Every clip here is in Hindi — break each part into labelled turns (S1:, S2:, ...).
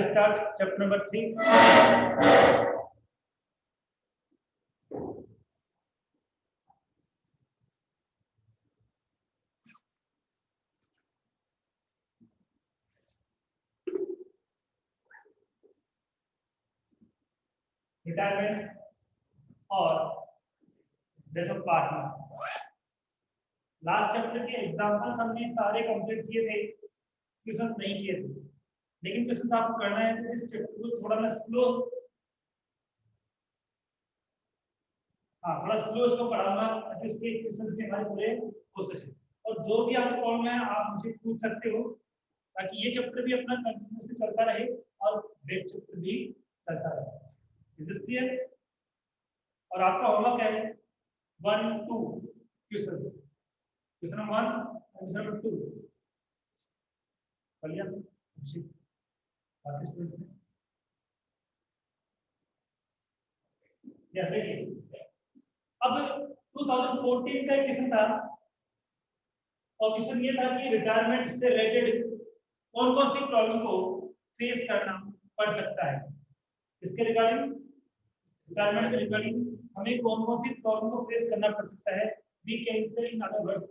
S1: start chapter number 3. Retirement और death of partner. Last chapter के एग्जांपल्स हमने सारे कंप्लीट किए थे, क्वेश्चंस नहीं किए थे, लेकिन क्वेश्चंस आपको करना है तो इस चैप्टर को थोड़ा मैं स्लो इसको पढ़ाऊंगा ताकि उसके क्वेश्चंस के हमारे पूरे हो सके। और जो भी आपको प्रॉब्लम है आप मुझे पूछ सकते हो, ताकि ये चैप्टर भी अपना कंटिन्यूअसली चलता रहे और ब्रेक चैप्टर भी चलता रहे। Is this clear? और आपका होमवर्क है 1 2 क्वेश्चंस, क्वेश्चन नंबर 1 और क्वेश्चन नंबर 2 बढ़िया। बाकी स्टूडेंट्स ने यस देखिए, अब 2014 का क्वेश्चन था और क्वेश्चन ये था कि रिटायरमेंट से रिलेटेड कौन कौन सी प्रॉब्लम को फेस करना पड़ सकता है। इसके रिगार्डिंग रिटायरमेंट के रिगार्डिंग हमें कौन कौन सी प्रॉब्लम को फेस करना पड़ सकता है। We can say in other words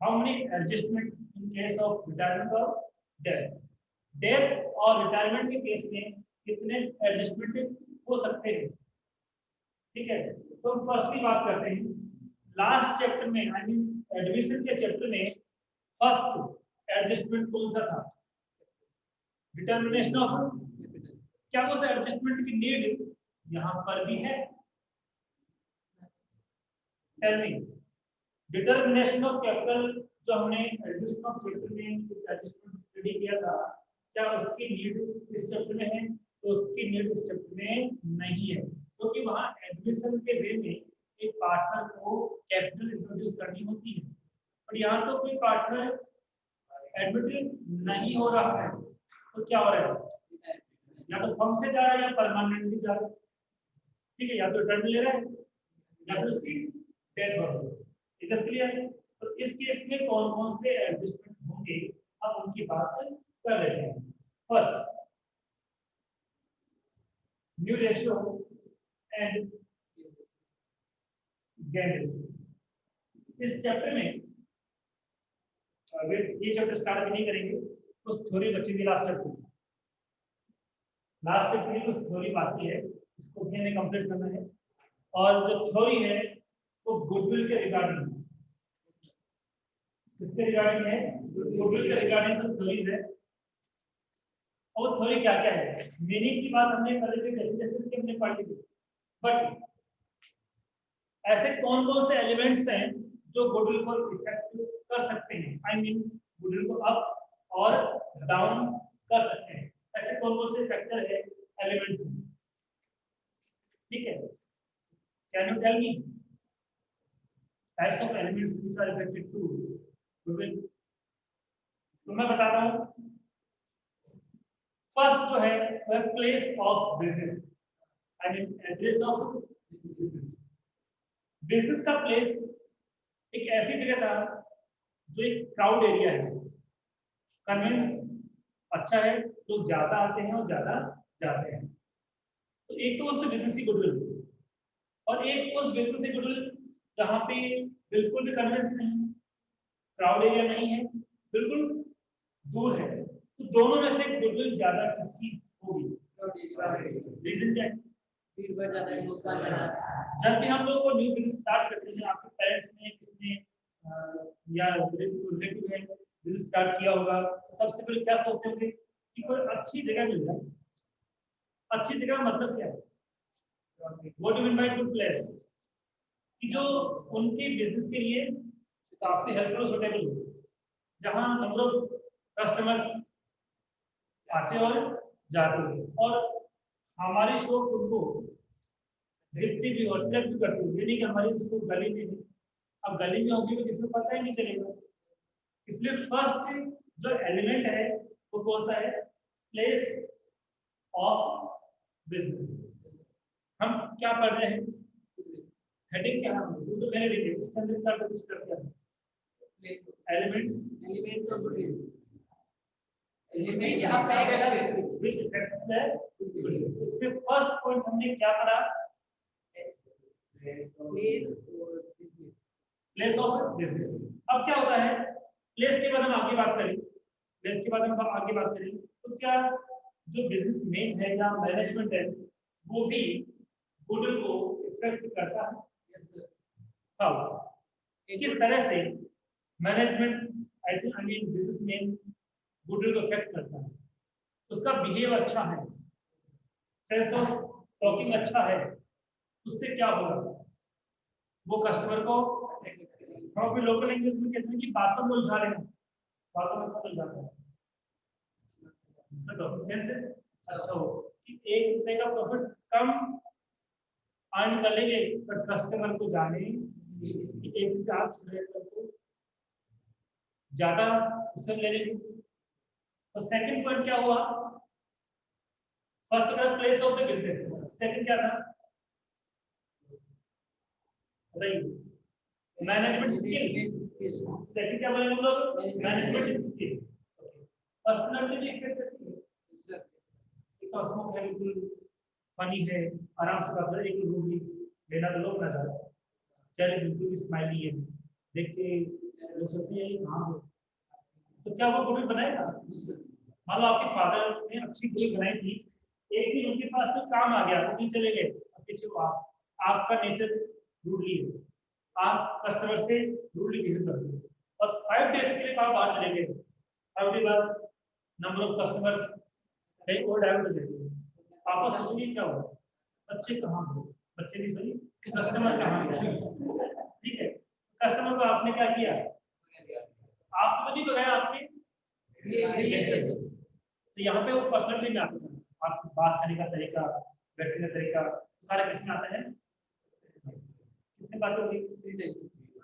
S1: how many adjustment in case of retirement और डेथ। डेथ और रिटायरमेंट के केस में कितने एडजस्टमेंट हो सकते हैं, ठीक है। तो हम फर्स्टली बात करते हैं लास्ट चैप्टर में, आई मीन एडमिशन के चैप्टर में फर्स्ट एडजस्टमेंट कौन सा था? Determination of. क्या उस एडजस्टमेंट की नीड यहां पर भी है? Tell me. Determination of capital जो हमने एडमिशन ऑफ चैप्टर में एडजस्टमेंट स्टडी किया था, क्या उसकी नीड इस चैप्टर में है? तो उसकी नीड इस चैप्टर में नहीं है, क्योंकि वहां एडमिशन के वे में एक पार्टनर को कैपिटल इंट्रोड्यूस करनी होती है, और यहाँ तो कोई पार्टनर एडमिट नहीं हो रहा है। तो क्या हो रहा है? या तो फर्म से जा रहा है या परमानेंटली जा रहा है, ठीक है। या तो रिटर्न ले रहा है या तो उसकी डेथ हो रही है। It is clear? तो इस केस में कौन कौन से एडजस्टमेंट होंगे, अब उनकी बात कर रहे हैं। First, new ratio and gain ratio. इस चैप्टर में ये चैप्टर स्टार्ट भी नहीं करेंगे, कुछ थ्योरी बचेगी लास्ट चैप्टर में। लास्ट चैप्टर में कुछ थ्योरी बाकी है, इसको भी हमें कंप्लीट करना है। और जो थ्योरी है वो गुडविल के रिगार्डिंग, किसके रिगार्डिंग है? गुडविल के रिगार्डिंग कुछ थ्योरीज है। और थ्योरी क्या क्या है, मीनिंग की बात हमने पहले से डेफिनेशन की हमने पढ़ी थी, बट ऐसे कौन कौन से एलिमेंट्स हैं जो गुडविल को इफेक्ट कर सकते हैं, आई मीन गुडविल को अप और डाउन कर सकते हैं। ऐसे कौन कौन से फैक्टर है, एलिमेंट्स, ठीक है। Can you tell me types of elements which are affected to goodwill? तो मैं बताता हूं। फर्स्ट जो है वह place of business, I mean address of business. Business का प्लेस एक ऐसी जगह था जो एक क्राउड एरिया है, कन्वेंस अच्छा है, लोग ज्यादा आते हैं और ज्यादा जाते हैं। तो एक तो उस बिजनेस की गुडविल, और एक उस बिजनेस की गुडविल जहां पे बिल्कुल भी कन्वेंस नहीं है, क्राउड एरिया नहीं है, बिल्कुल दूर है। तो दोनों में से गुडविल ज्यादा किसकी होगी? रीजन क्या है? जब भी हम लोग को न्यू बिजनेस स्टार्ट करते हैं, आपके पेरेंट्स ने किसने या रिलेटिव है बिजनेस स्टार्ट किया होगा, तो सबसे पहले क्या सोचते होंगे कि कोई अच्छी जगह मिल जाए। अच्छी जगह मतलब क्या है? What do mean by good place? कि जो उनके बिजनेस के लिए काफी हेल्पफुल और सूटेबल हो, जहां नंबर ऑफ कस्टमर्स आते और जाते हो, और हमारी शॉप उनको दिखती भी और अट्रैक्ट भी करती है। ये नहीं कि हमारी इसको गली में है, अब गली में होगी तो किसी को पता ही नहीं चलेगा। इसलिए फर्स्ट जो एलिमेंट है वो कौन सा है? Place of business. हम क्या पढ़ रहे हैं? हेडिंग क्या है? वो तो मैंने लिखी, इसके अंदर क्या कुछ कर दिया। Elements of goodwill.
S2: which affect
S1: which affect the goodwill. इसमें फर्स्ट पॉइंट हमने क्या पढ़ा? Place of business. अब क्या होता है, प्लेस के बाद हम आगे बात करें, प्लेस के बाद हम आगे बात करें तो क्या जो बिजनेस मैन है या मैनेजमेंट है वो भी गुडविल को इफेक्ट करता है? हाँ, किस तरह से management I mean business man goodwill को इफेक्ट करता है? उसका बिहेव अच्छा है, सेंस ऑफ टॉकिंग अच्छा है, उससे क्या होगा? वो कस्टमर को हम अपने लोकल लैंग्वेज में कहते हैं कि बातों में उलझा रहे हैं, बातों में कौन उलझाता है? इसका टॉपिक सेंस अच्छा हो कि ₹1 का प्रॉफिट कम अर्न कर लेंगे बट कस्टमर को जाने कि ₹1 आप को ज्यादा उससे ले लेंगे। तो सेकंड पॉइंट क्या हुआ? फर्स्ट था place of the business, second क्या था बताइए? Management skill. सेकंड क्या बोलेंगे हम लोग? Management skill. पर्सनालिटी भी इफेक्ट करती है। एक तो हंसमुख है, बिल्कुल फनी है, आराम से बात करे, एक रूडली लेना तो लोग ना चाहे, चेहरे बिल्कुल स्माइली है, देख के लोग सोचते हैं ये कहाँ हो, तो क्या वो गुडविल बनाएगा? मान लो आपके फादर ने अच्छी गुडविल बनाई थी, एक दिन उनके पास तो काम आ गया, वो नहीं चले गए, अब पीछे वो आपका नेचर रूडली है, आप कस्टमर से रूडली बिहेव करते हो और 5 डेज के लिए आप बाहर चले गए, आपके पास नंबर ऑफ कस्टमर्स कहीं और डाइवर्ट हो जाएंगे, आपको सोचेंगे क्या होगा? बच्चे कहाँ गए? बच्चे नहीं सही, कस्टमर कहाँ गए? ठीक है, कस्टमर को आपने क्या किया? आपको तो नहीं बताया, आपके तो यहाँ पे वो पर्सनलिटी में आता है, आपकी बात करने का तरीका, बैठने का तरीका, सारा किसमें आता है? कितने बातें होगी?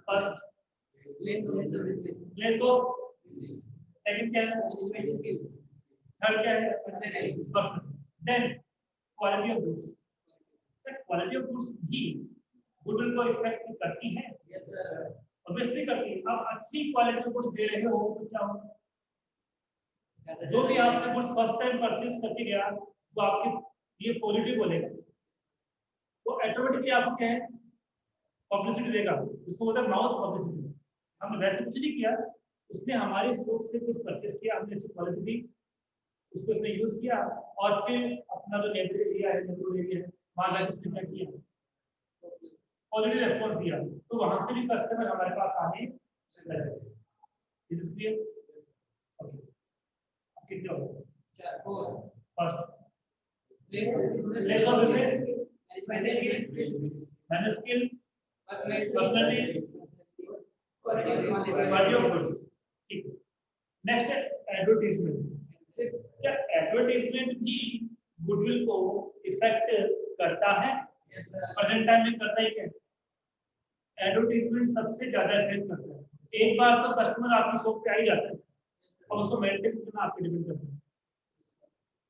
S1: फर्स्ट प्लेस ऑफ, सेकंड क्या है? थर्ड क्या है? Then quality of goods. Quality of goods भी गुडविल को इफेक्ट करती है, ऑब्वियसली करती है। आप अच्छी क्वालिटी ऑफ गुड्स दे रहे हो तो क्या होगा? जो भी आपसे गुड्स फर्स्ट टाइम परचेस करके गया वो आपके लिए पॉजिटिव बोलेगा, वो ऑटोमेटिकली आपको क्या है? पब्लिसिटी देगा, उसको बोलते हैं माउथ पब्लिसिटी। हमने वैसे कुछ नहीं किया, उसने हमारी शॉप से कुछ परचेस किया, हमने अच्छी क्वालिटी दी, उसको उसने यूज किया और फिर अपना जो नेबर एरिया है, नेबर एरिया है, वहां जाकर उसने क्या किया? पॉजिटिव रेस्पॉन्स दिया, तो वहां से भी कस्टमर हमारे पास आने लगे। Is it clear? ओके, कितने हो गए? First place of business, manage skill, personality, quality of goods. ठीक, नेक्स्ट है एडवर्टाइजमेंट। क्या एडवर्टाइजमेंट भी गुडविल को इफेक्ट करता है? प्रेजेंट टाइम में करता है क्या? एडवर्टाइजमेंट सबसे ज्यादा इफेक्ट करता है। एक बार तो कस्टमर आपकी शॉप पे आ ही जाता है और उसको मेंटेन करना आप पे डिपेंड करता है,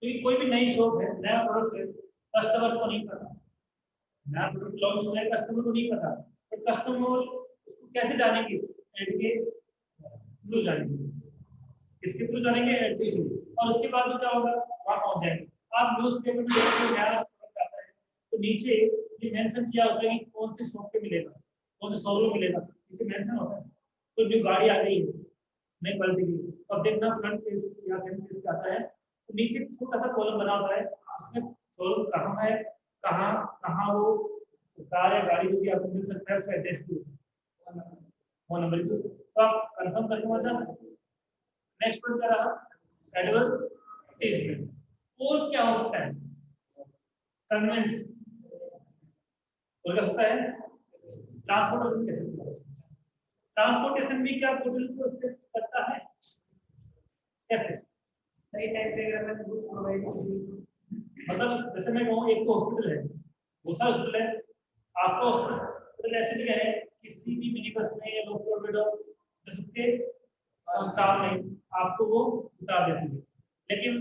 S1: क्योंकि कोई भी नई शॉप है, नया प्रोडक्ट है, कस्टमर को नहीं पता, नया प्रोडक्ट लॉन्च हुआ है, कस्टमर को नहीं पता, तो कस्टमर उसको कैसे जानेंगे? एड के थ्रू जानेंगे। किसके थ्रू जानेंगे? एड के थ्रू। और उसके बाद तो क्या होगा? वहां पहुंच जाएंगे। आप न्यूज़पेपर में देखते हो नया प्रोडक्ट आता है तो नीचे ये मेंशन किया होता है कि कौन से शॉप पे मिलेगा, कौन से शोरूम मिलेगा, नीचे मेंशन होता है। तो न्यू गाड़ी आ गई है नई क्वालिटी की, अब देखना फ्रंट पेज या सेकंड पेज पे आता है तो नीचे छोटा सा कॉलम बना होता है, इसमें शोरूम कहाँ है, कहाँ कहाँ वो कार या गाड़ी जो भी आपको मिल सकता है, उसका एड्रेस भी फोन नंबर भी, तो आप कंफर्म करके वहां जा सकते हैं। नेक्स्ट पॉइंट क्या रहा? एडवर्टाइजमेंट। और क्या हो सकता है? कन्वेंस और क्या सकता है? ट्रांसपोर्टेशन कैसे किया? ट्रांसपोर्टेशन भी क्या गुडविल को इफेक्ट करता है? कैसे? सही टाइम पे अगर मैं गुड प्रोवाइड मतलब जैसे मैं कहूँ एक तो हॉस्पिटल है, दूसरा हॉस्पिटल है, आपका हॉस्पिटल ऐसी जगह है किसी भी मिनी बस में या लोकल में जिसके सामने आपको वो उतार देती है, लेकिन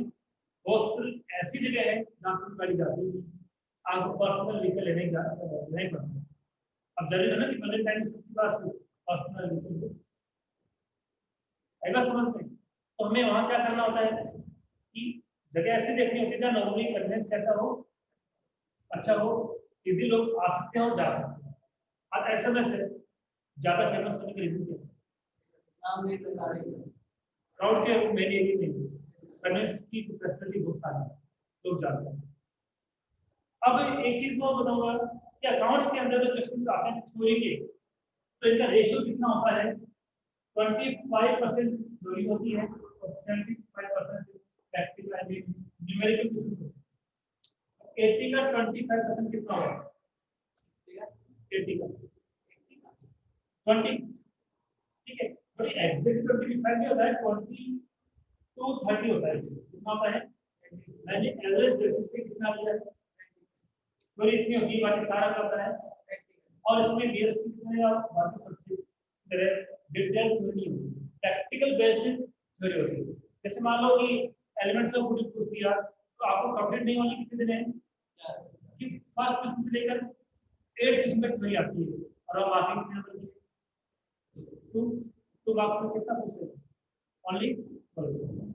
S1: हॉस्पिटल ऐसी जगह है जहाँ पर गाड़ी जाती है, आपको पर्सनल व्हीकल लेने नहीं पड़ता। अब जरूरी है ना कि प्रेजेंट टाइम सबके पास पर्सनल व्हीकल है, समझ में? तो हमें वहाँ क्या करना होता है? कि जगह ऐसी देखनी होती है जहाँ नॉर्मली कन्वेंस कैसा हो, अच्छा हो, इजी लोग आ सकते हैं और जा सकते हैं। अब एसएमएस है ज्यादा फेमस होने का रीजन क्या है? क्राउड के मेन एरिया में कन्वेंस की फैसिलिटी बहुत सारी है, लोग जाते हैं। अब एक चीज मैं बताऊंगा कि अकाउंट्स के अंदर जो क्वेश्चंस आते हैं थ्योरी के, तो इनका रेशियो कितना होता है? 25% थ्योरी होती है और 75% प्रैक्टिकल एंड न्यूमेरिकल क्वेश्चंस होते हैं। 80 का 25% कितना होगा? 80 का 20, ठीक है, तो एग्जैक्ट 25 नहीं होता है, 20 to 30 होता है। कितना होता है? मैंने एवरेज बेसिस पे कितना लिया है? तो इतनी होती है, बाकी सारा करता है। और इसमें बेस कितने या बाकी सब डिटेल थ्योरी होती है, प्रैक्टिकल बेस्ड थ्योरी होती है। जैसे मान लो कि एलिमेंट्स ऑफ गुड पूछ दिया, तो आपको कंप्लीट नहीं होने कितने दिन है कि फर्स्ट क्वेश्चन से लेकर 8 क्वेश्चन तक थ्योरी आती है और अब आगे कितने नंबर की? 2 मार्क्स में कितना पूछ रहे? ओनली।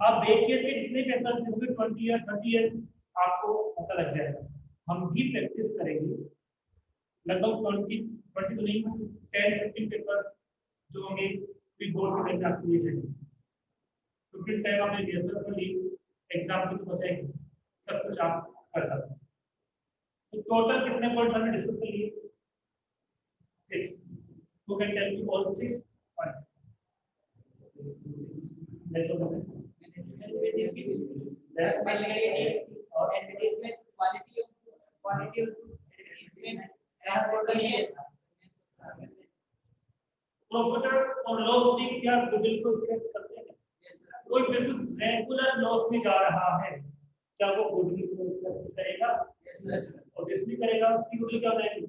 S1: आप देखिए कि जितने पेपर्स होंगे 20 या 30 ईयर आपको पता लग जाएगा। हम भी प्रैक्टिस करेंगे लगभग 20 तो नहीं, 10-15 पेपर्स जो होंगे फिर बोर्ड के टाइम आपके लिए चाहिए, तो फिर टाइम आपने रिहर्सल कर ली, एग्जाम की तो बचाएगी, सब कुछ आप कर सकते हैं। तो टोटल कितने पॉइंट हमने डिस्कस कर लिए? 6। who can tell me all 6 points? Let's open this. That's
S2: advertisement, quality of advertisement, transportation.
S1: Profit और लॉस भी क्या गूगल को इफेक्ट करते हैं? कोई बिजनेस रेगुलर लॉस में जा रहा है, क्या वो गूगल को इफेक्ट करेगा? और जिसने करेगा उसकी गूगल क्या हो जाएगी?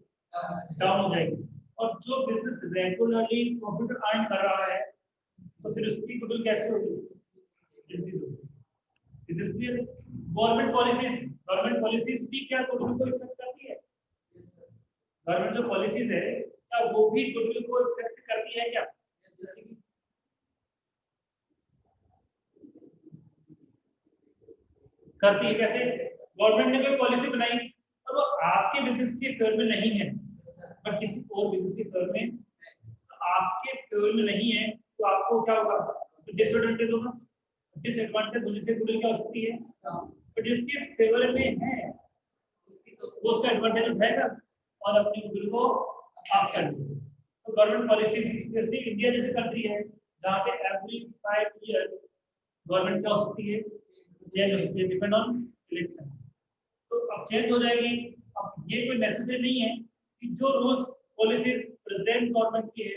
S1: डाउन हो जाएगी। और जो बिजनेस रेगुलरली प्रॉफिट अर्न कर रहा है, तो फिर उसकी गूगल कैसे होगी? इंक्रीज होगी। Is this clear? Government policies भी क्या गूगल को इफेक्ट करती है? गवर्नमेंट जो पॉलिसीज है क्या वो भी गुडविल को इफेक्ट करती है क्या? करती है। कैसे? गवर्नमेंट ने कोई पॉलिसी बनाई और वो आपके बिजनेस के फेवर में नहीं है, बट किसी और बिजनेस के फेवर में, आपके फेवर में नहीं है, तो आपको क्या होगा? तो डिसएडवांटेज होगा। डिसएडवांटेज होने से गुडविल क्या हो सकती है? तो जिसके फेवर में है वो उसका एडवांटेज उठाएगा और अपनी गुडविल को आप कर लेंगे। तो गवर्नमेंट पॉलिसी, स्पेशली इंडिया जैसी कंट्री है जहाँ पे एवरी 5 ईयर गवर्नमेंट क्या हो सकती है? चेंज हो सकती है, डिपेंड ऑन इलेक्शन। तो अब चेंज हो जाएगी। अब ये कोई नेसेसरी नहीं है कि जो रूल्स पॉलिसीज प्रेजेंट गवर्नमेंट की है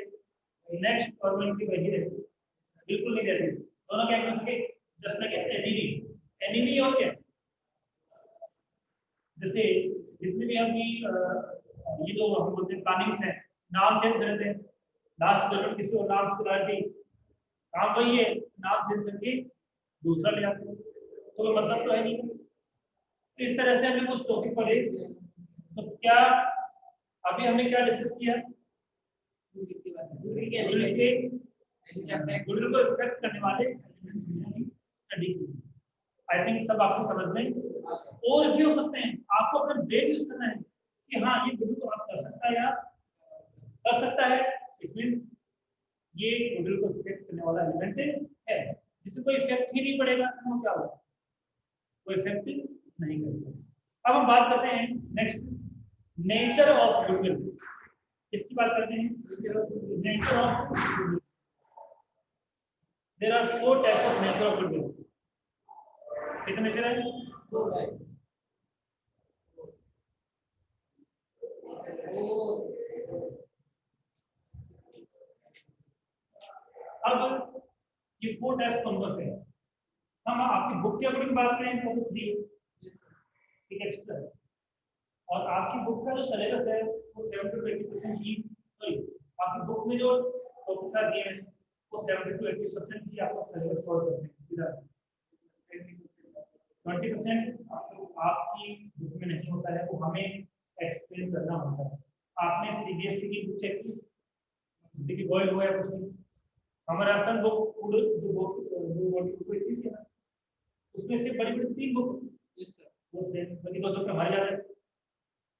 S1: नेक्स्ट गवर्नमेंट की वही रहेगी, बिल्कुल नहीं रहती। दोनों क्या करेंगे? जस्ट लाइक एनिमी, एनिमी और क्या, जैसे जितने भी अपनी ये जो हम बोलते हैं प्लानिंग्स हैं, नाम चेंज करते हैं, लास्ट जरूरत किसी और नाम से लगा के काम वही है, नाम चेंज करके दूसरा ले आते हैं, तो मतलब तो है नहीं। इस तरह से हमने कुछ टॉपिक पढ़े, तो क्या अभी हमने क्या डिस्कस किया? गुडविल को इफेक्ट करने वाले एलिमेंट्स की स्टडी की। आई थिंक सब आपको समझ में और भी हो सकते हैं। आपको अपना ब्रेन यूज करना है कि हाँ ये गुडविल को आप कर सकता है या कर सकता है। इट मींस ये गुडविल को इफेक्ट करने वाला एलिमेंट है, जिससे कोई इफेक्ट ही नहीं पड़ेगा तो क्या होगा? कोई इफेक्ट नहीं करेगा। अब हम बात करते हैं नेक्स्ट, नेचर ऑफ गुडविल। इसकी बात करते हैं, nature of goodwill. There are 4 types of nature of goodwill. कितने नेचर है? अब ये 4 टाइप्स कौन से हैं? हम आपकी बुक के अकॉर्डिंग बात करें तो 3 एक एक्स्ट्रा है, और आपकी बुक का जो सिलेबस है वो 70 to 80% ही, सॉरी आपकी बुक में जो प्रोफेसर दिए हैं वो 70 to 80% ही आपका सिलेबस कवर करते हैं। 20% आपकी बुक में नहीं होता है, वो हमें एक्सप्लेन करना होता है। आपने सीबीएसई की बुक चेक की? सीबीएसई वर्ल्ड हुआ है कुछ नहीं। हमारे राजस्थान बुक जो बुक इतनी सी है ना, उसमें उसमें से बड़ी बड़ी 3 बुक वो सेम, बल्कि 2 चैप्टर हमारे ज्यादा है,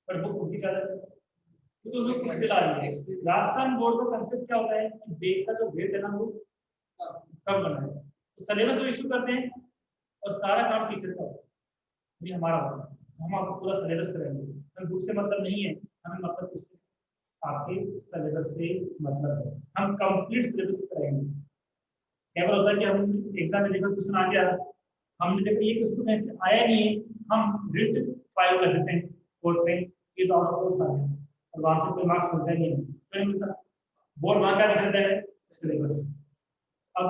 S1: पर बुक उनकी ज्यादा है, तो दोनों को मिला रही है। राजस्थान बोर्ड का कंसेप्ट क्या होता है कि बैग का जो वेट है ना वो कम करना है, तो सिलेबस वो इशू करते हैं और सारा काम टीचर का होता है, ये हमारा होता है, हम आपको पूरा सिलेबस कराएंगे। हमें बुक से मतलब नहीं है, हमें मतलब किससे, आपके सिलेबस से मतलब है, हम कंप्लीट सिलेबस कराएंगे। क्या होता है कि हम एग्जाम में देखो क्वेश्चन आ गया, हमने देखा ये क्वेश्चन ऐसे आया नहीं है, हम रिट फाइल कर देते हैं कोर्ट में, ये तो आउट ऑफ कोर्स आ गया और वहां से कोई मार्क्स मिलता नहीं है, तो नहीं मिलता। बोर्ड वहां क्या लिख देता है, सिलेबस। अब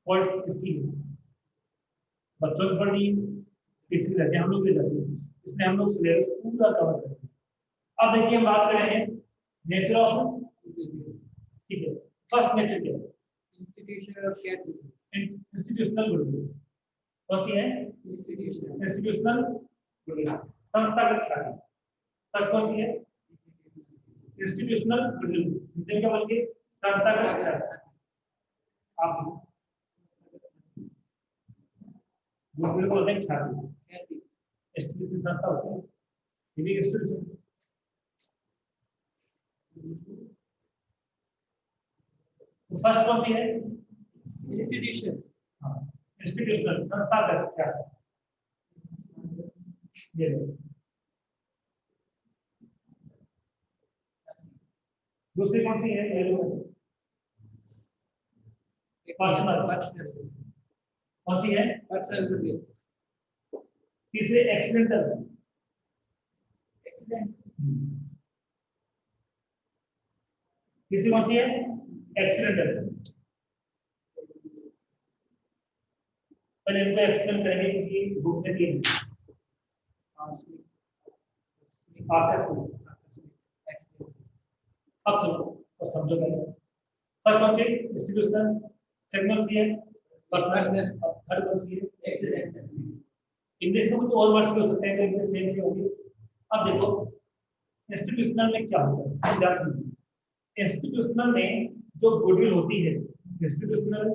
S1: फॉल्ट किसकी है, बच्चों की फॉल्ट नहीं है, किसी रहते हैं हम लोग भी रहते हैं, इसमें हम लोग सिलेबस पूरा कवर करते हैं। अब देखिए हम बात कर रहे हैं नेचर ऑफ, ठीक है, फर्स्ट नेचर क्या है, इंस्टीट्यूशनल गुडविल, कौन सी है, इंस्टीट्यूशनल गुडविल, संस्थागत ख्याति। फर्स्ट कौन सी है, इंस्टीट्यूशनल गुडविल, हिंदी में क्या बोलेंगे, संस्थागत ख्याति। आप गुडविल को बोलते हैं ख्याति, इंस्टीट्यूशन संस्था होती है, ये भी इंस्टीट्यूशन। तो फर्स्ट कौन सी है, इंस्टीट्यूशन, हाँ, इंस्टीट्यूशनल संस्थागत ख्याति, ये दूसरी कौन सी है, ये लो, पर्सनल, कौन सी है, पर्सनल। तीसरे एक्सीडेंटल, तीसरी कौन सी है, एक्सीडेंटल। पहले इनको एक्सप्लेन करेंगे क्योंकि बुक में दिए अब सुनो और समझो पहले। फर्स्ट कौन सी, इंस्टीट्यूशनल, सेकंड कौन सी है, पर्सनल, थर्ड कौन सी है, एक्सीडेंटल। इंग्लिश में कुछ और वर्ड्स भी हो सकते हैं तो इंग्लिश सेम ही होगी। अब देखो इंस्टीट्यूशनल में क्या होता है, समझा समझिए। इंस्टीट्यूशनल में जो गुडविल होती है, इंस्टीट्यूशनल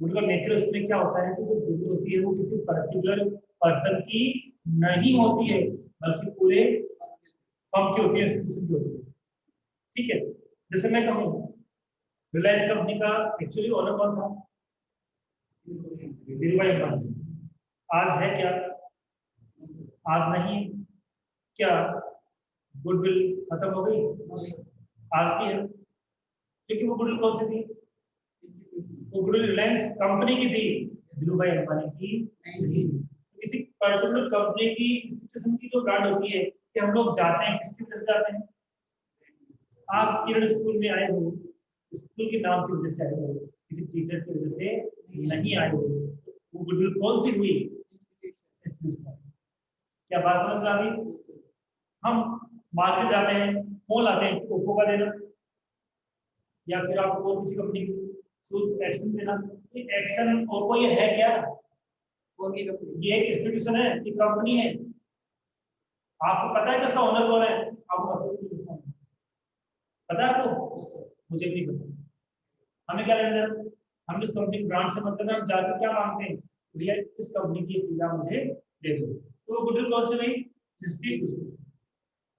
S1: गुडविल का नेचर उसमें क्या होता है कि जो गुडविल होती है वो किसी पर्टिकुलर पर्सन की नहीं होती है, बल्कि पूरे फर्म की होती है, इंस्टीट्यूशन की होती है, ठीक है। जैसे मैं कहूँ रिलायंस कंपनी का एक्चुअली ओनर कौन था, धीरूभाई अंबानी। आज है क्या, आज नहीं, क्या गुडविल खत्म हो गई, आज की है, लेकिन वो गुडविल कौन सी थी, वो गुडविल रिलायंस कंपनी की थी, धीरूभाई अंबानी की नहीं। किसी पर्टिकुलर कंपनी की किस्म की जो ब्रांड होती है कि हम लोग जाते हैं किसकी वजह से जाते हैं, आप किरण स्कूल में आए हो स्कूल के नाम की वजह से आए हो, किसी टीचर की वजह से नहीं आए हो, वो गुडविल कौन सी हुई, क्या बात समझ में आ गई। हम मार्केट जाते हैं, फोन लाते हैं, ओप्पो का देना या फिर आपको और किसी कंपनी की एक्शन देना, एक्शन ओप्पो ये है क्या, ये एक इंस्टीट्यूशन है, ये कंपनी है। आपको पता है कि उसका ओनर कौन है, आपको पता है, आपको, मुझे भी नहीं पता। हमें क्या लेना है, हम इस कंपनी के ब्रांड से मतलब है, हम जाकर क्या मांगते हैं, भैया इस कंपनी की चीज आप मुझे दे दो, तो वो गुडविल कौन सी भाई, इंस्टीट्यूशन।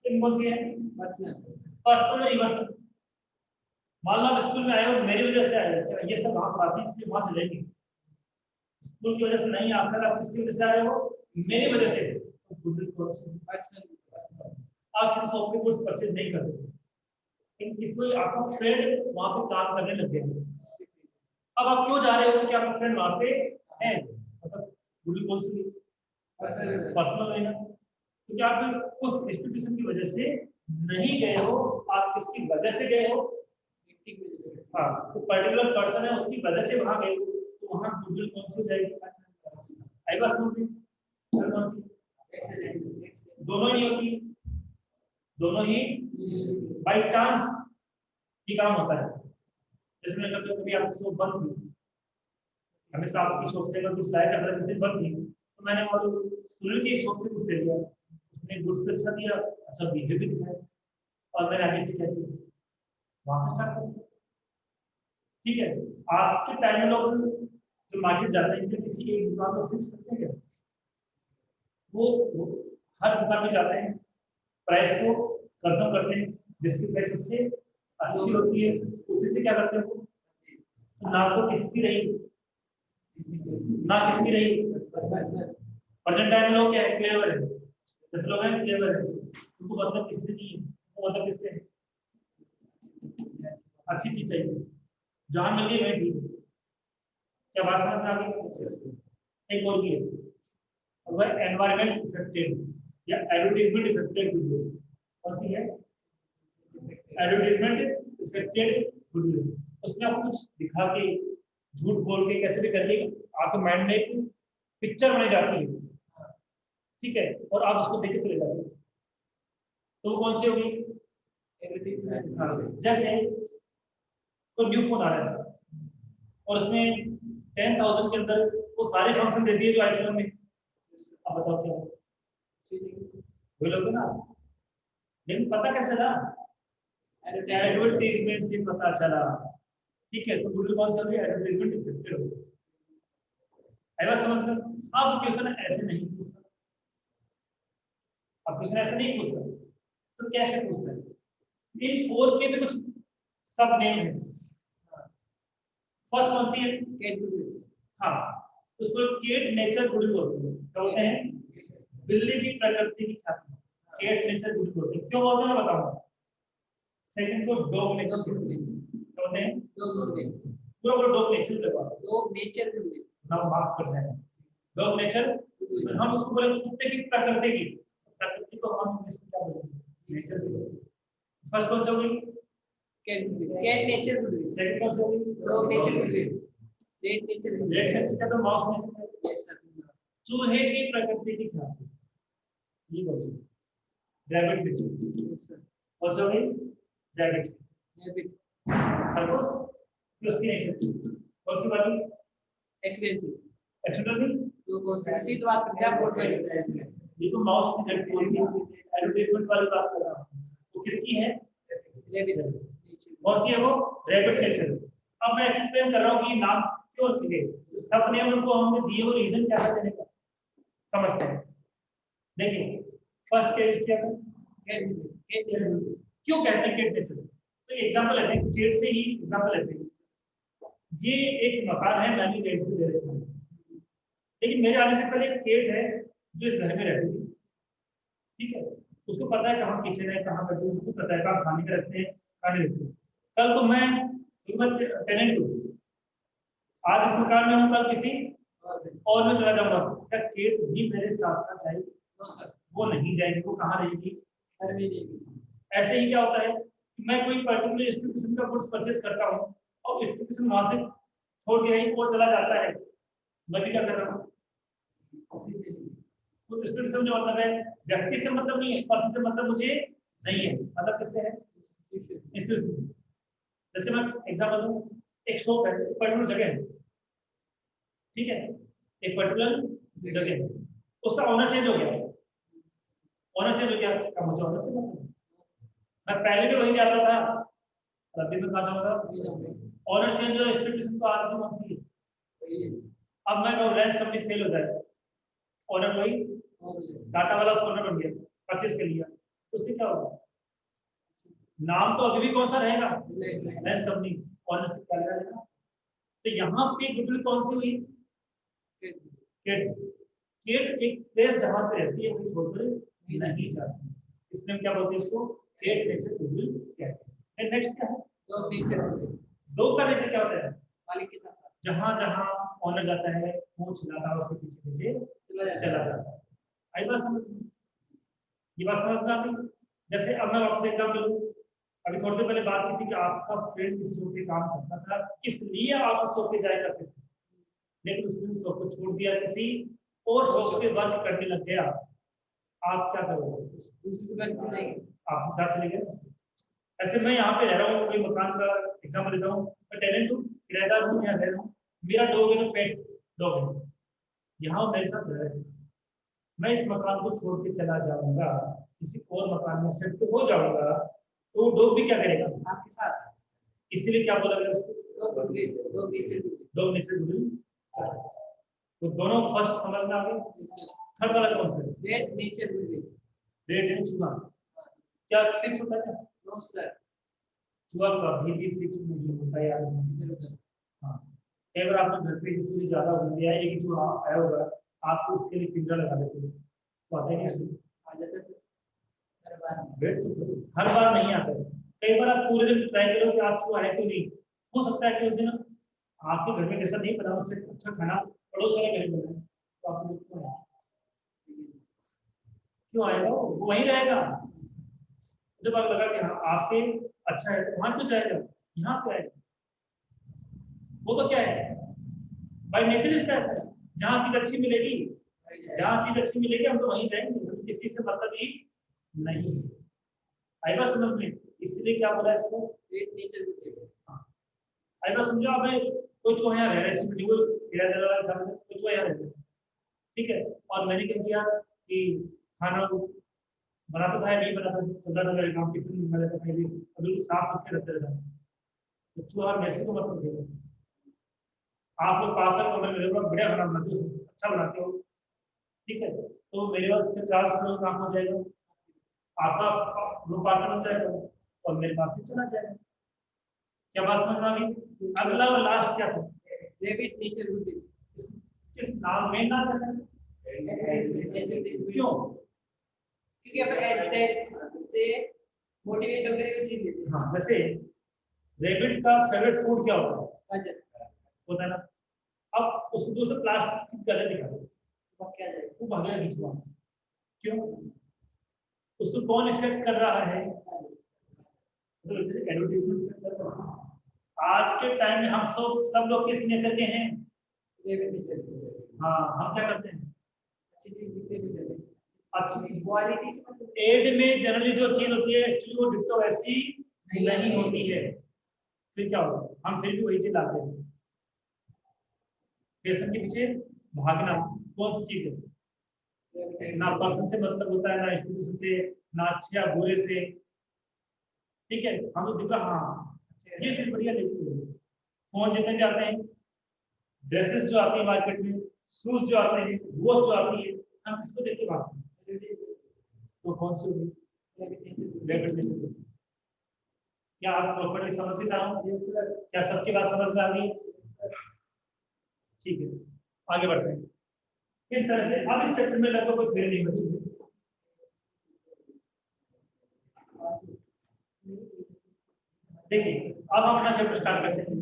S1: सिंपल सी है, पर्सनल में रिवर्सल। मान लो आप स्कूल में आए हो मेरी वजह से आए हो, ये सब वहां बातें इसलिए वहां चलेंगी, स्कूल की वजह से नहीं आकर आप किसकी वजह से आए हो, मेरी वजह से, तो गुडविल कौन सी, पर्सनल। आप किसी शॉप पे कुछ परचेज नहीं करते, लेकिन किसी आपका फ्रेंड वहां पे काम करने लग गया, अब आप क्यों जा रहे हो, कि आपका फ्रेंड वहां पे है, मतलब गुडविल कौन सी, पर्सनल है ना, क्योंकि आप उस इंस्टीट्यूशन की वजह से नहीं गए हो, आप किसकी वजह से गए हो, हाँ, तो पर्टिकुलर पर्सन है उसकी वजह से वहां गए हो, तो वहां गुडविल कौन सी हो जाएगी, आई बात समझ में, कौन सी, दोनों ही होती, दोनों ही बाई चांस ये काम होता है। जैसे मैं कभी कभी आपकी शॉप बंद थी, हमेशा आपकी शॉप से अगर कुछ लाया करता था, जिस दिन बंद थी तो मैंने वो सुनील की शॉप से कुछ ले लिया, उसने गुड्स पे अच्छा दिया, अच्छा बिहेव भी दिखाया, और मैंने आगे से क्या किया, वहां से स्टार्ट किया, ठीक है। आज के टाइम में लोग जो मार्केट जाता है इनके किसी एक दुकान को फिक्स करते हैं क्या? वो हर दुकान में जाते हैं, प्राइस को कंफर्म करते हैं, जिसकी प्राइस सबसे अच्छी होती है उसी से क्या करते हैं वो, तो ना तो किसकी रही ना किसकी रही। प्रेजेंट टाइम में लोग क्या है, क्लेवर है, जैसे लोग हैं क्लेवर है, उनको मतलब किससे नहीं है, वो मतलब किससे है? अच्छी चीज चाहिए, जहां मिल गई वही ठीक है। क्या बात समझ में आ गई? एक और भी है, अगर एनवायरमेंट इफेक्टेड या एडवर्टाइजमेंट इफेक्टेड गुडविल, कौन सी है? Advertisement affected goodwill. उसमें आप कुछ दिखा के, झूठ बोल के, कैसे भी करके आपके माइंड में एक पिक्चर बन जाती है, ठीक है, और आप उसको देख के चले जाते हैं, तो वो कौन सी होगी? जैसे कोई न्यू फोन आ रहा है और उसमें 10,000 के अंदर वो सारे फंक्शन दे दिए जो आईफोन में, अब बताओ क्या वही लोग ना, लेकिन पता कैसे चला? एडवर्टीजमेंट से पता चला, ठीक है, तो गूगल कौन सा होगी? एडवर्टीजमेंट इफेक्टेड होगी। आई बात समझ में? अब क्वेश्चन ऐसे नहीं पूछता, अब क्वेश्चन ऐसे नहीं पूछता, तो कैसे पूछता है? इन 4 के में कुछ सब नेम है, फर्स्ट कौन सी है? Cat goodwill. हाँ, उसको केट नेचर गुडविल बोलते हैं। क्या बोलते हैं? बिल्ली की प्रकृति की ख्याति, केट नेचर गुडविल बोलते हैं। क्यों बोलते हैं मैं बताऊंगा। सेकंड को डॉग नेचर गुडविल, क्या बोलते हैं? पूरा पूरा डॉग नेचर लगा, dog nature goodwill, now marks पर जाएगा। डॉग नेचर, हम उसको बोले कुत्ते की प्रकृति की, प्रकृति को हम इंग्लिश में क्या बोलते हैं? Nature goodwill. फर्स्ट कौन सा होगी? Cat nature goodwill. सेकंड कौन सा होगी? Dog nature goodwill. Red nature का तो माउस नेचर। Yes sir. चूहे की प्रकृति की ख्याति, ये कौन सी? Rabbit nature. Yes sir. कौन सा होगी? रैबिट। खरगोश की उसकी नेचर कौन सी वाली? एक्सीडेंटली। एक्सीडेंटली तो कौन सी? इसी तो बात क्या बोल रहे हैं, ये तो माउस से जब बोल रही है, एडवर्टाइजमेंट वाली बात कर रहा हूं। तो किसकी है? रैबिट। कौन सी है वो? Rabbit nature. अब मैं एक्सप्लेन कर रहा हूं कि ये नाम क्यों रखे गए, सब नेम उनको हमने दिए, वो रीजन क्या था देने का, समझते हैं। देखिए फर्स्ट केस क्या है? Cat nature. क्यों कहते हैं केट नेचर? तो एग्जांपल लेते हैं, केट से ही एग्जांपल लेते हैं। ये एक मकान है, मैंने रेंट पे दे रखा है, लेकिन मेरे आने से पहले एक केट है जो इस घर में रहती है, ठीक है, उसको पता है कहाँ किचन है, कहाँ बेडरूम, उसको पता है कहाँ खाने के रखते हैं, खाने रखते हैं। कल को मैं टेनेंट हूँ, आज इस मकान में हूँ, कल किसी और में चला जाऊंगा, क्या केट भी मेरे साथ साथ जाएगी? नो सर, वो नहीं जाएगी, वो कहाँ रहेगी? घर में रहेगी। ऐसे ही क्या होता है कि मैं कोई पर्टिकुलर इंस्टीट्यूशन का गुड्स परचेज करता हूँ और इंस्टीट्यूशन वहां से छोड़ के कहीं और चला जाता है, मैं भी क्या कर रहा हूँ? तो इंस्टीट्यूशन जो मतलब है, व्यक्ति से मतलब नहीं है, पर्सन से मतलब मुझे नहीं है, मतलब किससे है? इंस्टीट्यूशन। जैसे मैं एग्जांपल दूं, एक शॉप है, एक पर्टिकुलर जगह है, ठीक है, एक पर्टिकुलर जगह है, उसका ऑनर चेंज हो गया, ऑनर चेंज हो गया, क्या मुझे ऑनर से मतलब? मैं पहले भी वही जाता था, अभी मैं कहाँ जाऊंगा? ऑनर चेंज हो, इंस्टीट्यूशन तो आज भी कौन सी है? अब मैं कहूँ रिलायंस कंपनी सेल हो जाए, ऑनर वही टाटा वाला उसको ऑनर बन गया, परचेज कर लिया, उससे क्या होगा? नाम तो अभी भी कौन सा रहेगा? रिलायंस कंपनी, ऑनर से क्या रहेगा? तो यहाँ पे गुडविल कौन सी हुई? केट। केट एक प्लेस जहां पे रहती है वो छोड़कर नहीं जाती, इसमें क्या बोलते हैं इसको? केट नेचर गुडविल कहते हैं। नेक्स्ट क्या है? Dog nature. डॉग का नेचर क्या होता है? मालिक के साथ जहां जहां ऑनर जाता है वो चलाता है, उसके पीछे पीछे चला जाता है। आई बात समझ में? ये बात समझ में आ गई? जैसे अब मैं आपसे एग्जांपल लूं, अभी थोड़ी देर पहले बात की थी कि आपका फ्रेंड किसी शॉप पे काम करता था, इसलिए आप उस शॉप पे जाया करते थे, लेकिन उसने उस शॉप को छोड़ दिया, किसी और शॉप पे वर्क करने लग गया, आप क्या करोगे? आपके साथ चले गए। ऐसे मैं यहाँ पे रह रहा हूँ, कोई मकान का एग्जांपल देता हूँ, मैं टेनेंट हूँ, किराएदार हूँ, यहाँ रह रहा हूँ, मेरा डॉग है जो पेट डॉग है, यहाँ मेरे साथ रह रहा है, मैं इस मकान को छोड़ के चला जाऊंगा, किसी और मकान में शिफ्ट हो जाऊंगा, तो वो डॉग भी क्या करेगा? आपके साथ। इसीलिए क्या बोला गया उसको? डॉग नेचर गुडविल तो दोनों फर्स्ट समझ में आ गए। थर्ड वाला कौन सा है?
S2: Great nature will be.
S1: Rate and चूहा क्या फिक्स होता है?
S2: No sir.
S1: चूहा कभी भी फिक्स नहीं होता है यार। हाँ, एक बार आपके घर पे चूहे ज्यादा हो गया, एक ही चूहा आया होगा, आप उसके लिए पिंजरा लगा देते हो तो आता है क्या?
S2: आ जाता है हर बार।
S1: वेट तो हर बार नहीं आता है। कई बार आप पूरे दिन ट्राई करो कि आप चूहा है क्यों नहीं, हो सकता है कि उस दिन आपके घर में जैसा नहीं बना उससे अच्छा खाना पड़ोस वाले घर में बना तो आपको क्यों आएगा? वो वहीं रहेगा। जब आप लगा कि हाँ आपके अच्छा है तो वहां क्यों जाएगा, यहाँ पे आएगा। वो तो क्या है भाई, नेचर इसका ऐसा है, जहाँ चीज अच्छी मिलेगी, जहाँ चीज अच्छी मिलेगी हम तो वहीं जाएंगे, किसी से मतलब ही नहीं है। आई बात समझ में? इसलिए क्या बोला इसको?
S2: Great nature will be.
S1: आई बात समझो। अब कोई चूहा यहाँ रह रहा है, सिर्फ ड्यूल किया जा रहा है, कोई चूहा यहाँ रह रहा है, ठीक है, और मैंने क्या किया कि खाना बनाता था नहीं बनाता, चलता था काम टिफिन में रहता था, अभी साफ करके रखते रहता, तो चूहा मेरे से तो मतलब खेलो। आप लोग पास है तो मेरे पास बढ़िया खाना बनाते हो, अच्छा बनाते हो, ठीक है, तो मेरे पास से ट्रांसफर काम हो जाएगा, आपका ग्रुप पार्टनर बन जाएगा और मेरे पास से चला जाएगा। क्या बात समझ में आ गई? अगला और लास्ट क्या था?
S2: Rabbit nature will be.
S1: किस नाम में नाम रखा है? क्यों?
S2: क्योंकि अपन एड्रेस से मोटिवेट होकर कुछ चीज लेते हैं।
S1: हाँ, वैसे रेबिट का फेवरेट फूड क्या होता है?
S2: गाजर।
S1: होता है ना। अब उसको दूसरा प्लास्टिक गाजर दिखा दो,
S2: वो क्या जाए?
S1: वो भागेगा खिंचवा। क्यों? उसको कौन इफेक्ट कर रहा है? तो एडवर्टाइजमेंट कर रहा है। आज के टाइम में हम सब लोग किस नेचर के हैं?
S2: Rabbit nature.
S1: हाँ, हम क्या करते हैं?
S2: अच्छी चीज दिखते भी हैं।
S1: अच्छी
S2: क्वालिटी से मतलब
S1: एड में जनरली जो चीज होती है एक्चुअली वो डिट्टो वैसी नहीं होती है। फिर क्या होगा? हम फिर भी वही चीज लाते हैं। फैशन के पीछे भागना कौन सी चीज है? ना पर्सन से मतलब होता है, ना इंस्टीट्यूशन से, ना अच्छे या बुरे से, ठीक है, हम तो दिख रहा हाँ ये चीज बढ़िया लेती है। फोन जितने भी आते हैं, ड्रेसेस जो आती है मार्केट में, शूज जो आते हैं, वॉच जो आती है, हम किसको देख के भागते हैं? तो कौन सी होगी? Rebate nature. क्या आप प्रॉपर्ली समझ के चाहो? क्या सबकी बात समझ में आ गई? ठीक है, आगे बढ़ते हैं। इस तरह से अब इस चैप्टर में लगभग कोई फेल नहीं बची है। देखिए, अब हम अपना चैप्टर स्टार्ट करते हैं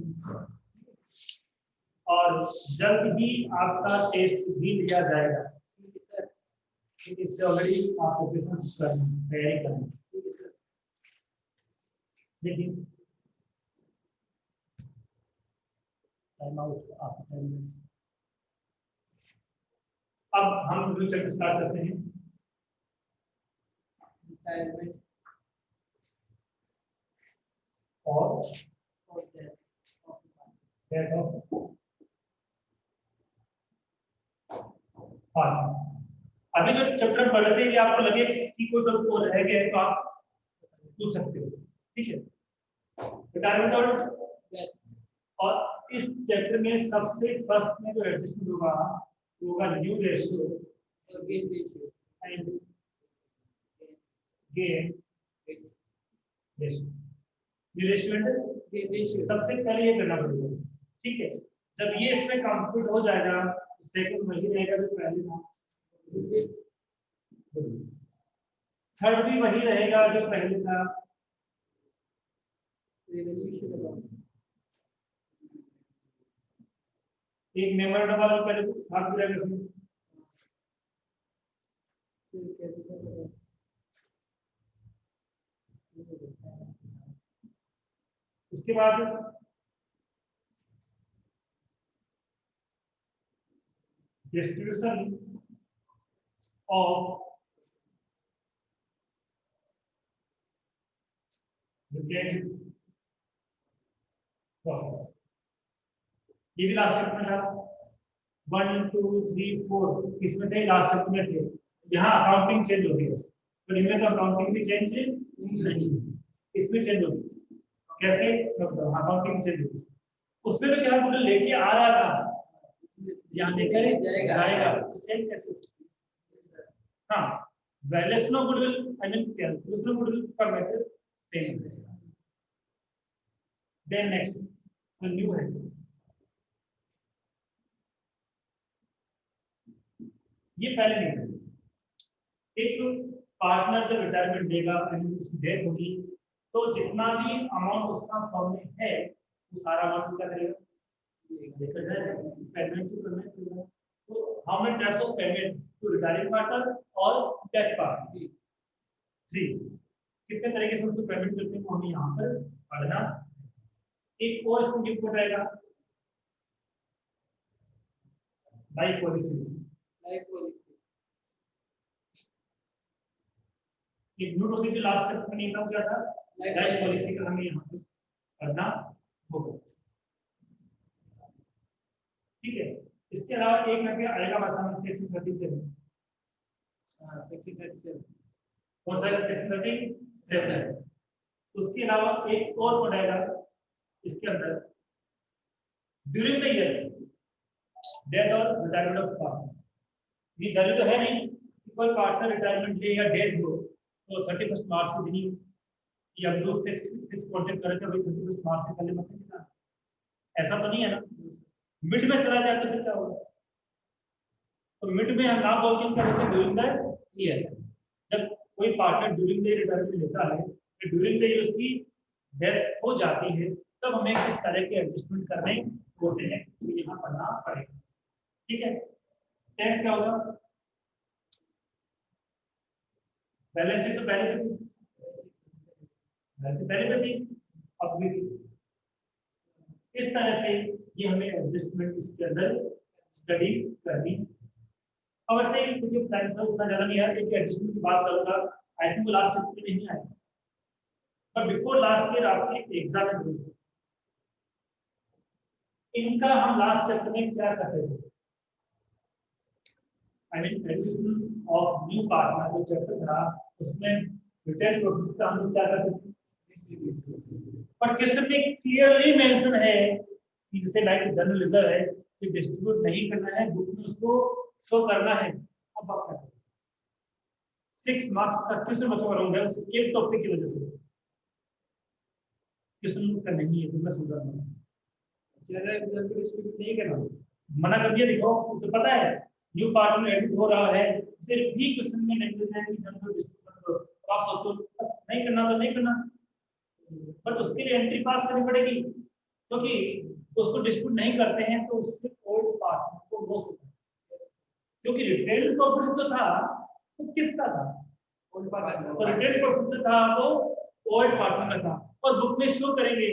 S1: और जल्द ही आपका टेस्ट भी लिया जाएगा। इससे ऑलरेडी आपको क्वेश्चन तैयारी करनी है। देखिए, टाइम आउट आपका टाइम। अब हम जो चैप्टर स्टार्ट करते हैं, और अभी जो चैप्टर पढ़ रहे हैं आपको लगे कि कोई डाउट और रह गया है तो आप पूछ सकते हो, ठीक है। रिटायरमेंट और इस चैप्टर में सबसे फर्स्ट में जो एडजस्टमेंट होगा वो होगा न्यू रेशियो
S2: और gain ratio
S1: and gain ratio. New ratio and
S2: gain ratio
S1: सबसे पहले ये करना पड़ेगा, ठीक है। जब ये इसमें कंप्लीट हो जाएगा तो सेकंड वही रहेगा जो पहले था, थर्ड भी वही रहेगा जो पहले था, एक मेमोरेंडम वाला पहले भाग भी रहेगा इसमें, उसके बाद डिस्ट्रीब्यूशन ऑफ डिविडेंड प्रॉफिट्स, ये भी लास्ट चैप्टर में था। 1 2 3 4 इसमें थे, लास्ट चैप्टर में थे। यहाँ अकाउंटिंग चेंज हो गई है, तो इनमें तो अकाउंटिंग भी चेंज नहीं, इसमें चेंज हो गई। कैसे? मतलब अकाउंटिंग चेंज हो गई, उसमें तो क्या बोले लेके आ रहा था, यहाँ लेकर जाएगा, सेम कैसे? हाँ, valuation of goodwill I mean calculation of goodwill का मेथड सेम रहेगा। देन नेक्स्ट न्यू है, ये पहले नहीं है। एक पार्टनर जब रिटायरमेंट देगा, उसकी डेथ होगी, तो जितना भी अमाउंट उसका फॉर्म में है वो सारा अमाउंट क्या करेगा, लेकर जाएगा, पेमेंट टू पेमेंट। तो how many types of payment to retiring partner और डेथ पार्टनर? 3। कितने तरीके से उसको पेमेंट करते हैं वो हमें यहाँ पर पढ़ना। एक और इसको गिफ्ट हो जाएगा लाइफ पॉलिसीज। एक न्यू टॉपिक जो लास्ट चैप्टर में था क्या था, लाइफ पॉलिसी का हमें यहाँ पे पढ़ना होगा। ठीक है, इसके अलावा एक में क्या आएगा बस हमें सेक्शन 37। कौन सा सेक्शन 37 है। उसके अलावा एक और पढ़ेगा इसके अंदर ड्यूरिंग द ईयर डेथ और रिटायरमेंट ऑफ पार्टनर। ये जरूरी तो है नहीं कि कोई पार्टनर रिटायरमेंट ले या डेथ हो तो 31 मार्च के दिन ही ये हम लोग से फिक्स कॉन्टेक्ट करें कि भाई 31 मार्च से पहले मत निकालना, ऐसा तो नहीं है ना। मिड में चला जाए तो फिर क्या होगा, तो मिड में हम ना बोल के क्या बोलते हैं ड्यूरिंग द ईयर। जब कोई पार्टनर ड्यूरिंग द रिटायरमेंट लेता है तो ड्यूरिंग द ईयर उसकी डेथ हो जाती है, तब हमें किस तरह के एडजस्टमेंट करने होते हैं तो यहाँ पढ़ना पड़ेगा। ठीक है, 10th क्या होगा, बैलेंस शीट तो पहले पे थी, अब भी थी। इस तरह से ये हमें एडजस्टमेंट इसके अंदर स्टडी करनी। अब वैसे मुझे टाइम था उतना ज्यादा नहीं है, एक एडजस्टमेंट की बात करूंगा, आई थिंक वो लास्ट चैप्टर में नहीं आया, पर बिफोर लास्ट ईयर आपके एग्जाम में जरूर इनका हम लास्ट चैप्टर में क्या करते थे, I mean adjustment of new partner जो चैप्टर था उसमें रिटेल प्रॉफिट्स का हम लोग क्या करते थे। पर क्वेश्चन में क्लियरली मेंशन है कि जैसे लाइक जनरल रिजर्व है कि डिस्ट्रीब्यूट नहीं करना है, बुक में उसको शो करना है। अब आप क्या करें, 6 मार्क्स तक क्वेश्चन बच्चों का होंगे उस एक टॉपिक की वजह से क्वेश्चन का नहीं है, तो मैं समझा जनरल रिजर्व को डिस्ट्रीब्यूट नहीं करना, मना कर दिया। देखो तो पता है न्यू पार्टनर एडिट हो रहा है, फिर भी क्वेश्चन में लैंग्वेज है कि जनरल डिस्ट्रीब्यूट करो, तो आप सोचो बस नहीं करना तो नहीं करना, पर उसके लिए एंट्री पास करनी पड़ेगी, क्योंकि उसको डिस्ट्रीब्यूट नहीं करते हैं तो उससे ओल्ड पार्टनर को लॉस होता है। क्योंकि रिटेल प्रॉफिट्स जो था वो किसका था, ओल्ड पार्टनर। तो रिटेल प्रॉफिट जो था वो ओल्ड पार्टनर का था, और बुक में शो करेंगे,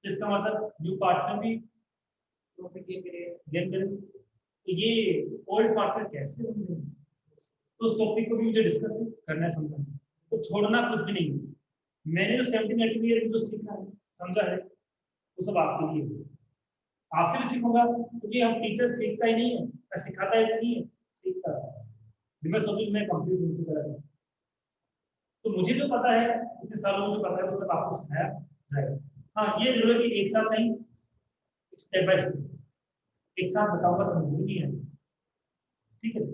S1: इसका मतलब न्यू पार्टनर भी प्रॉफिट गेन करें। तो ये ओल्ड पार्टनर कैसे होंगे, तो उस टॉपिक को भी मुझे डिस्कस करना है, समझना, तो छोड़ना कुछ भी नहीं। मैंने जो 17 ईयर जो सीखा है समझा है वो सब आपके लिए, आपसे भी सीखूंगा, क्योंकि हम टीचर सीखता ही नहीं है, मैं सिखाता ही नहीं है, सीखता है। मैं सोचूं मैं कंप्लीट नहीं कर रहा, तो मुझे जो पता है इतने सालों में जो पता है वो सब आपको सिखाया जाएगा। हाँ, ये जरूर है कि एक साथ नहीं, स्टेप बाय स्टेप एक साथ बताऊंगा, समझ नहीं है। ठीक है,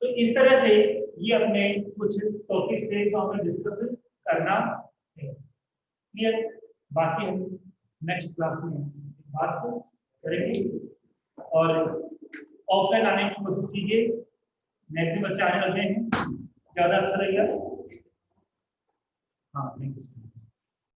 S1: तो इस तरह से ये अपने कुछ टॉपिक्स थे जो हमें डिस्कस करना है। क्लियर, बाकी हम नेक्स्ट क्लास में बात करेंगे, और ऑफलाइन आने की कोशिश कीजिए, नेक्स्ट बच्चे आने लगे हैं, ज़्यादा अच्छा लगेगा। हाँ, थैंक यू।